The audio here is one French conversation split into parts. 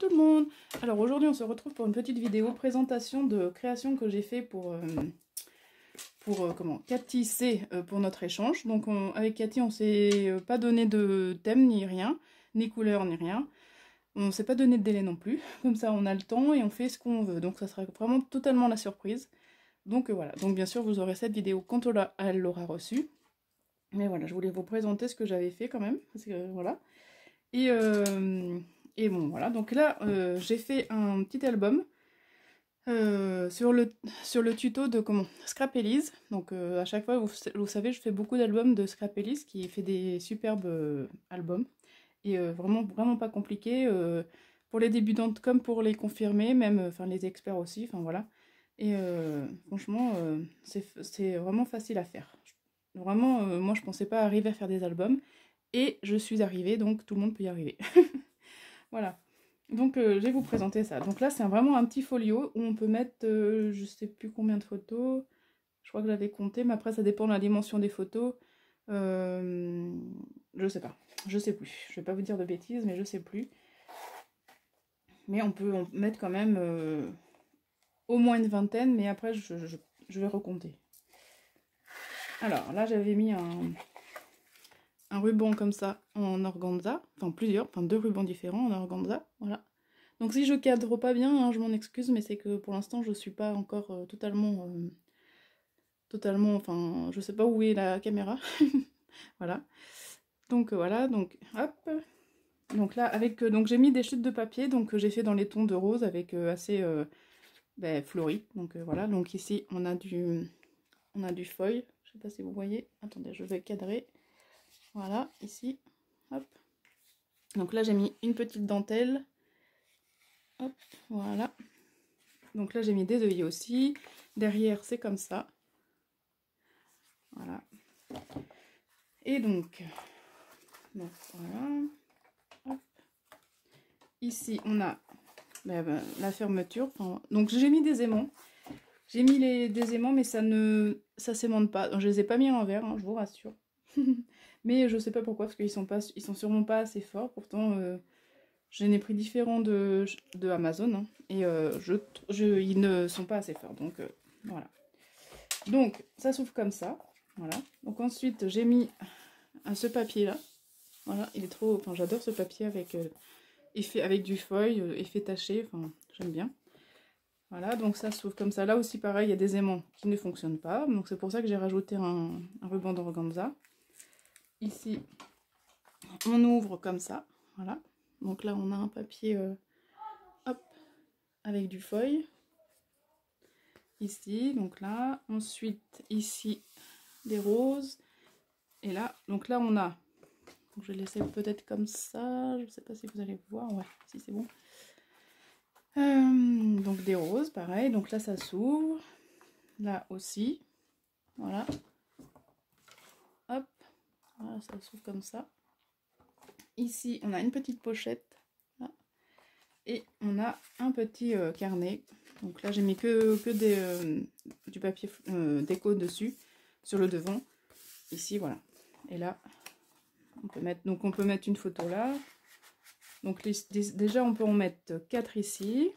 tout le monde. Alors aujourd'hui on se retrouve pour une petite vidéo présentation de création que j'ai fait pour Cathy C pour notre échange. Donc avec Cathy on s'est pas donné de thème ni rien, ni couleur ni rien. On s'est pas donné de délai non plus. Comme ça on a le temps et on fait ce qu'on veut. Donc ça sera vraiment totalement la surprise. Donc voilà, donc bien sûr vous aurez cette vidéo quand elle l'aura reçue. Mais voilà, je voulais vous présenter ce que j'avais fait quand même, parce que voilà. Et bon voilà, donc là j'ai fait un petit album sur le tuto de Scrapelise. Donc à chaque fois, vous savez, je fais beaucoup d'albums de Scrapelise qui fait des superbes albums. Et vraiment pas compliqué pour les débutantes comme pour les confirmés, même enfin les experts aussi, enfin voilà. Et franchement, c'est vraiment facile à faire. Vraiment, moi je pensais pas arriver à faire des albums. Et je suis arrivée, donc tout le monde peut y arriver. Voilà. Donc je vais vous présenter ça. Donc là c'est vraiment un petit folio où on peut mettre je sais plus combien de photos. Je crois que j'avais compté, mais après ça dépend de la dimension des photos. Je sais pas. Je sais plus. Je vais pas vous dire de bêtises, mais je sais plus. Mais on peut en mettre quand même au moins une vingtaine, mais après je vais recompter. Alors là j'avais mis un ruban comme ça en organza, enfin plusieurs, enfin 2 rubans différents en organza, voilà. Donc si je cadre pas bien, hein, je m'en excuse, mais c'est que pour l'instant je suis pas encore totalement, enfin je sais pas où est la caméra, voilà. Donc voilà, donc hop, donc là avec, donc j'ai mis des chutes de papier, donc j'ai fait dans les tons de rose avec assez fleuri, donc voilà, donc ici on a du foil, je sais pas si vous voyez, attendez je vais cadrer. Voilà, ici, hop. Donc là, j'ai mis une petite dentelle. Hop, voilà. Donc là, j'ai mis des œillets aussi. Derrière, c'est comme ça. Voilà. Et donc voilà. Hop. Ici, on a la fermeture. Enfin, donc j'ai mis des aimants. J'ai mis des aimants, mais ça s'aimante pas. Donc, je les ai pas mis à l'envers, hein, je vous rassure. Mais je sais pas pourquoi, parce qu'ils sont sûrement pas assez forts. Pourtant, j'en ai pris différents de Amazon, hein, et ils ne sont pas assez forts. Donc voilà. Donc ça s'ouvre comme ça. Voilà. Donc ensuite j'ai mis ce papier là. Voilà, il est trop. Enfin, j'adore ce papier avec avec du foil, effet taché. Enfin, j'aime bien. Voilà, donc ça s'ouvre comme ça. Là aussi, pareil, il y a des aimants qui ne fonctionnent pas. Donc c'est pour ça que j'ai rajouté un ruban d'organza. Ici, on ouvre comme ça. Voilà. Donc là, on a un papier hop, avec du foil. Ici, donc là. Ensuite, ici, des roses. Et là, donc là, on a... Donc je vais laisser peut-être comme ça. Je ne sais pas si vous allez voir. Ouais, si c'est bon. Donc des roses, pareil. Donc là, ça s'ouvre. Là aussi. Voilà. Hop. Voilà, ça s'ouvre comme ça. Ici, on a une petite pochette. Là. Et on a un petit carnet. Donc là, j'ai mis que du papier déco dessus, sur le devant. Ici, voilà. Et là, on peut mettre une photo là. Donc déjà, on peut en mettre 4 ici.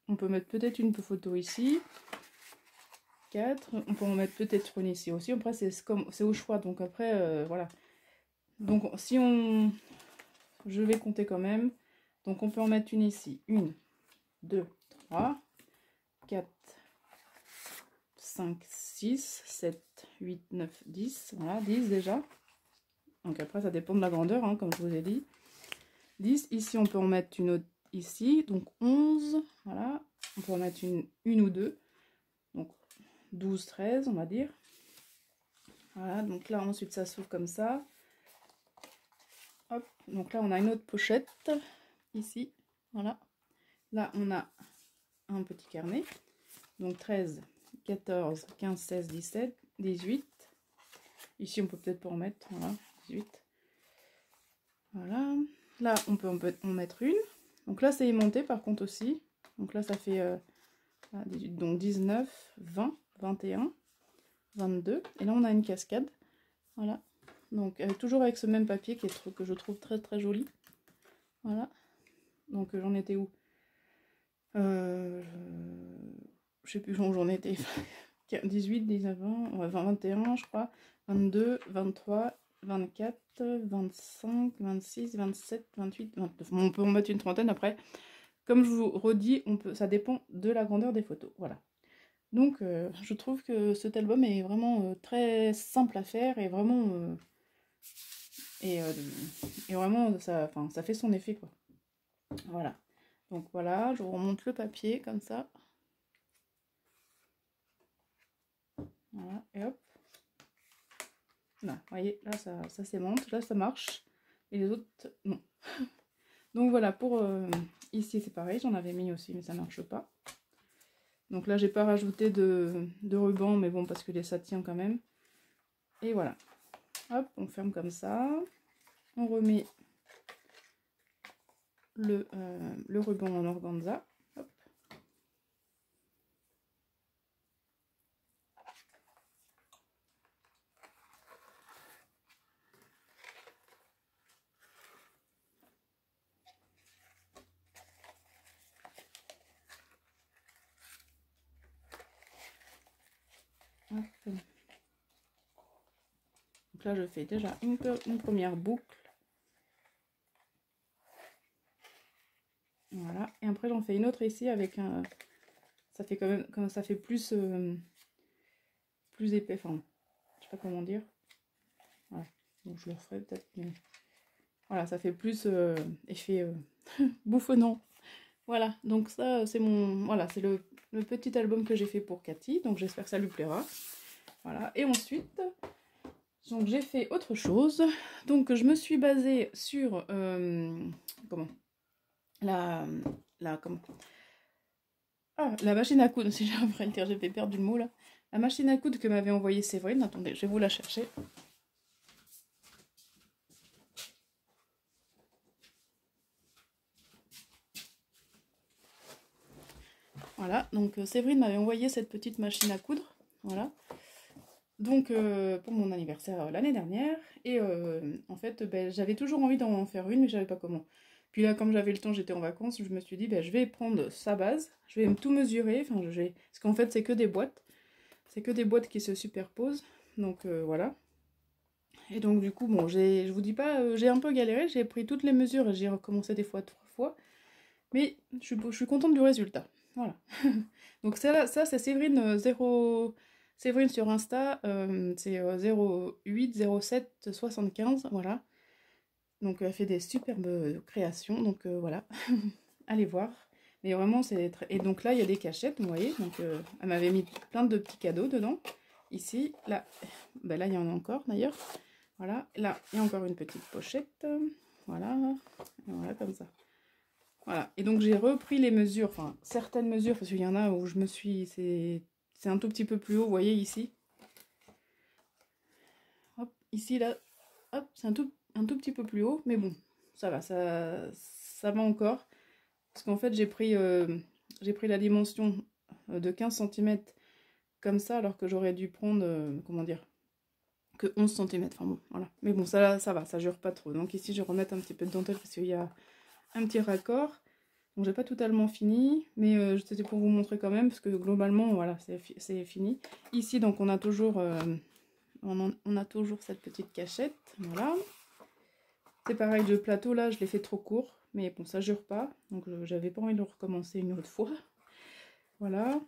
On peut mettre peut-être une photo ici. 4. On peut en mettre peut-être une ici aussi. Après, c'est au choix. Donc après, voilà. Donc si on... Je vais compter quand même. Donc on peut en mettre une ici. 1, 2, 3, 4, 5, 6, 7, 8, 9, 10. Voilà, 10 déjà. Donc après, ça dépend de la grandeur, hein, comme je vous ai dit. 10. Ici, on peut en mettre une autre ici. Donc 11. Voilà. On peut en mettre une ou deux. Donc 12, 13, on va dire. Voilà. Donc là, ensuite, ça s'ouvre comme ça. Hop. Donc là, on a une autre pochette. Ici. Voilà. Là, on a un petit carnet. Donc 13, 14, 15, 16, 17, 18. Ici, on peut peut-être pas en mettre. Voilà. 18. Voilà. Là, on peut en mettre une. Donc là, c'est aimanté par contre aussi. Donc là, ça fait 18, donc 19, 20, 21, 22. Et là, on a une cascade. Voilà. Donc toujours avec ce même papier que je trouve très très joli. Voilà. Donc j'en étais où? Euh, je sais plus où j'en étais. 18, 19, 20, ouais, 21 je crois. 22, 23, 24, 25, 26, 27, 28, 29. Bon, on peut en mettre une trentaine après. Comme je vous redis, ça dépend de la grandeur des photos. Voilà. Donc, je trouve que cet album est vraiment très simple à faire et vraiment... et, vraiment, ça fait son effet, quoi. Voilà. Donc voilà, je vous remonte le papier comme ça. Voilà, et hop. Là, vous voyez, là ça s'aimante, là ça marche. Et les autres, non. Donc voilà, pour ici c'est pareil, j'en avais mis aussi, mais ça marche pas. Donc là, j'ai pas rajouté de ruban, mais bon, parce que ça tient quand même. Et voilà. Hop, on ferme comme ça. On remet le ruban en organza. Hop. Hop. Donc là, je fais déjà une première boucle. Voilà. Et après, j'en fais une autre ici avec un... Ça fait quand même... ça fait plus... plus épais. Enfin, je sais pas comment dire. Voilà. Donc je le referai peut-être. Mais... Voilà, ça fait plus effet bouffonnant. Voilà. Donc ça, c'est mon... Voilà, c'est le petit album que j'ai fait pour Cathy. Donc j'espère que ça lui plaira. Voilà. Et ensuite... Donc j'ai fait autre chose. Donc je me suis basée sur comment comment la machine à coudre. Si j'ai après le dire, j'ai fait perdre le mot là. La machine à coudre que m'avait envoyée Séverine. Attendez, je vais vous la chercher. Voilà. Donc Séverine m'avait envoyé cette petite machine à coudre. Voilà. Donc pour mon anniversaire l'année dernière. Et en fait, ben, j'avais toujours envie d'en faire une, mais je savais pas comment. Puis là, comme j'avais le temps, j'étais en vacances, je me suis dit, ben, je vais prendre sa base, je vais tout mesurer, enfin, parce qu'en fait, c'est que des boîtes. C'est que des boîtes qui se superposent, donc voilà. Et donc du coup, bon, je vous dis pas, j'ai un peu galéré, j'ai pris toutes les mesures et j'ai recommencé des fois 3 fois. Mais je suis contente du résultat, voilà. Donc ça c'est Séverine 0... Séverine sur Insta, c'est 08 07 75, voilà. Donc elle fait des superbes créations, donc voilà, allez voir. Mais vraiment c'est très... Et donc là il y a des cachettes, vous voyez, donc elle m'avait mis plein de petits cadeaux dedans. Ici, là, ben là il y en a encore d'ailleurs. Voilà, là il y a encore une petite pochette, voilà, et voilà comme ça. Voilà, et donc j'ai repris les mesures, enfin certaines mesures, parce qu'il y en a où je me suis... C'est un tout petit peu plus haut, vous voyez ici. Hop, ici là, hop, c'est un tout petit peu plus haut, mais bon, ça va, ça va encore. Parce qu'en fait, j'ai pris la dimension de 15 cm comme ça, alors que j'aurais dû prendre, comment dire, que 11 cm. Enfin bon, voilà. Mais bon, ça va, ça jure pas trop. Donc ici, je vais remettre un petit peu de dentelle parce qu'il y a un petit raccord. Donc j'ai pas totalement fini, mais c'était pour vous montrer quand même, parce que globalement, voilà, c'est fini. Ici, donc on a toujours... on a toujours cette petite cachette, voilà. C'est pareil, le plateau là, je l'ai fait trop court, mais bon, ça jure pas, donc j'avais pas envie de le recommencer une autre fois. Voilà.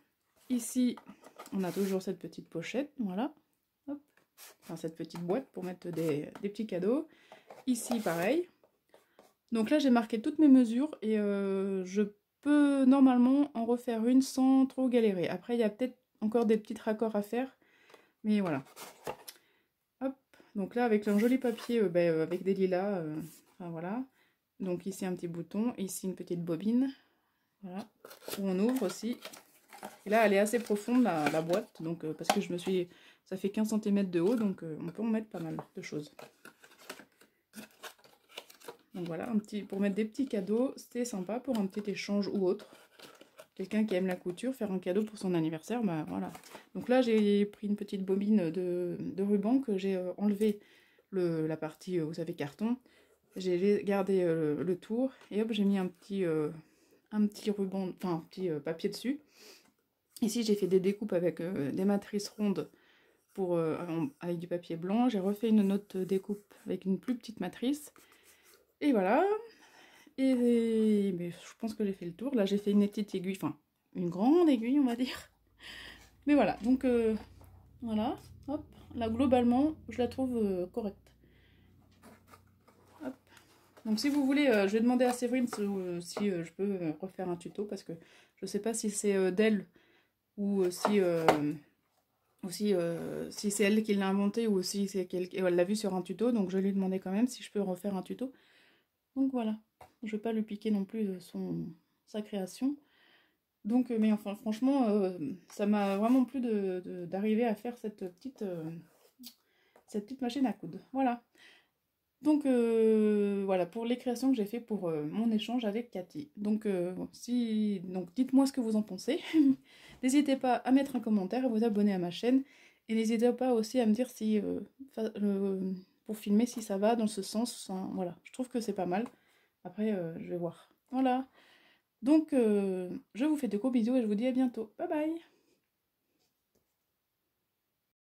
Ici, on a toujours cette petite pochette, voilà. Hop. Enfin, cette petite boîte pour mettre des petits cadeaux. Ici, pareil. Donc là, j'ai marqué toutes mes mesures et je peux normalement en refaire une sans trop galérer. Après, il y a peut-être encore des petits raccords à faire, mais voilà. Hop, donc là avec un joli papier avec des lilas, enfin voilà. Donc ici un petit bouton, ici une petite bobine, voilà, où on ouvre aussi. Et là elle est assez profonde la boîte, donc parce que ça fait 15 cm de haut, donc on peut en mettre pas mal de choses. Donc voilà, pour mettre des petits cadeaux, c'est sympa pour un petit échange ou autre. Quelqu'un qui aime la couture, faire un cadeau pour son anniversaire, bah voilà. Donc là j'ai pris une petite bobine de ruban que j'ai enlevé la partie, vous savez, carton. J'ai gardé le tour et hop, j'ai mis un un petit ruban, enfin un petit papier dessus. Ici j'ai fait des découpes avec des matrices rondes pour, avec du papier blanc. J'ai refait une autre découpe avec une plus petite matrice. Et voilà. Et mais je pense que j'ai fait le tour. Là j'ai fait une petite aiguille, enfin une grande aiguille on va dire. Mais voilà, donc voilà, hop. Là globalement je la trouve correcte. Hop. Donc si vous voulez, je vais demander à Séverine si je peux refaire un tuto parce que je sais pas si c'est d'elle ou si c'est elle qui l'a inventé ou si c'est elle l'a vu sur un tuto. Donc je vais lui demander quand même si je peux refaire un tuto. Donc voilà, je vais pas lui piquer non plus sa création. Donc, mais enfin franchement, ça m'a vraiment plu d'arriver à faire cette petite machine à coudre. Voilà. Donc voilà pour les créations que j'ai fait pour mon échange avec Cathy. Donc, donc dites-moi ce que vous en pensez. N'hésitez pas à mettre un commentaire, à vous abonner à ma chaîne. Et n'hésitez pas aussi à me dire si pour filmer si ça va dans ce sens. Enfin, voilà, je trouve que c'est pas mal. Après, je vais voir. Voilà. Donc je vous fais de gros bisous et je vous dis à bientôt. Bye bye.